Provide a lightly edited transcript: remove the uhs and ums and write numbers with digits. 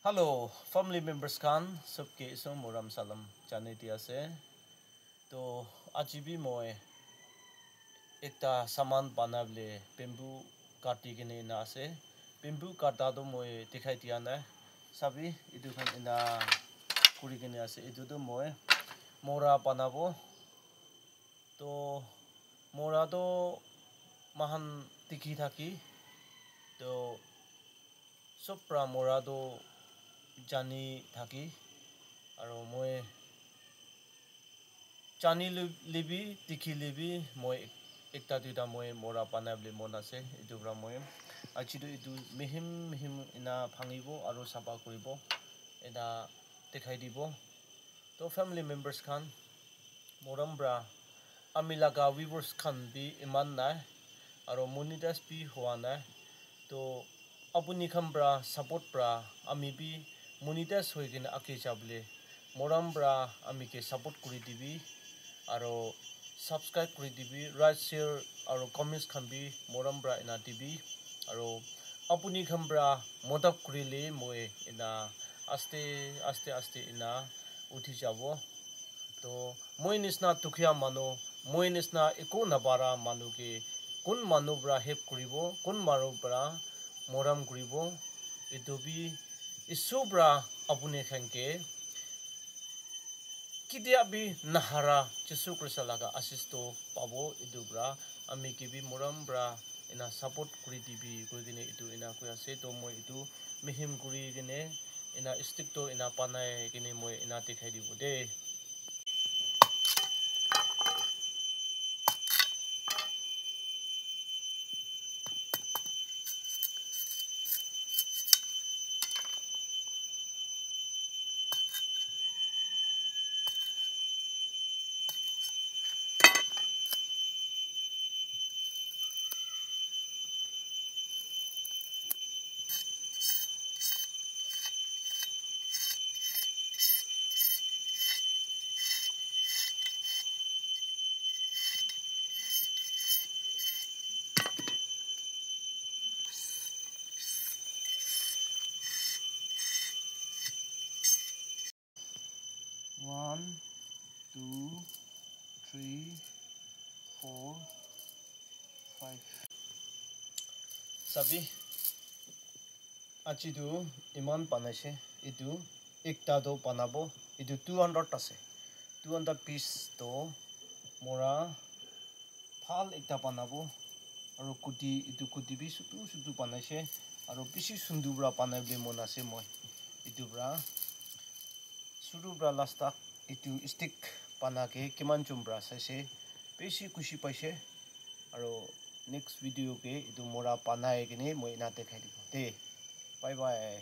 Hello, family members kan सबके इसो मोरम salam जाने दिया से तो आज भी मोए एकटा सामान बनावले बेम्बू काटी के ना से बेम्बू काटा तो मोए दिखाई दिया ना सभी इधर kan ina kuri के ना से इधर तो मोए मोरा बनाबो तो मोरा तो महान दिखी था कि तो सब प्रा मोरा तो जानी था कि আৰু মই জানি লিবি দেখি লিবি মই একটা দুটা মই মৰা পানাবলি মন আছে এটুৰা মই আজিতো এটু মিহিম মিহিম ইনা ভাঙিব আৰু চাফা কৰিব এটা দেখাই দিব তো ফ্যামিলি মেম্বাৰ্স খান মৰমব্ৰা আমি লাগা ভিউয়াৰ্স খান বি ইমান নাই আৰু মনিটাইজ বি হোৱা নাই তো আপুনি খামব্ৰা সাপোৰ্ট ব্ৰা আমি বি মনিটাইজ হৈ কিনে আকি যাবলে মৰমব্ৰা আমি কে সাপোৰ্ট কৰি দিবি আৰু সাবস্ক্ৰাইব কৰি দিবি লাইক শেয়াৰ আৰু কমেন্টস খান বি মৰমব্ৰা ইনা দিবি আৰু আপুনি খামব্ৰা মদক কৰিলে মই ইনা আস্তে আস্তে আস্তে ইনা উঠি যাব তো মই নিছনা দুখিয়া মানুহ মই নিছনা একো নাপাৰা মানুহকে কোন মানুহব্ৰা হেল্প কৰিব কোন মানুহব্ৰা মৰম কৰিব এটো বি ইছুব্ৰা আপুনি খানকে কিদিয়া বি নাহাৰা যিশু খ্ৰীষ্ট লাগা আশিসটো পাব এটোব্ৰা আমি কিবি মৰমব্ৰা ইনা সাপোৰ্ট কৰি দিবি কৈ কিনে এটো ইনা কৈ আছে তো মই এটো মিহিম কৰি কিনে ইনা স্টিক তো ইনা পানাই কিনে মই ইনা দেখাই দিব দে One, two, three, four, five. Sabi, achidu iman panase. Itu ekta do panabo. Itu 200 ase. 200 piece to mora phal ekta panabo. Aru kuti itu kuti bi sutu panase. Aru bisi sundubra panable monase moi. Itu bra. Surubra lastak itu stick panake kiman chumbra saise besi kushi paise aro next video ke itu mora panai kini moi na dekhai dibo de bye bye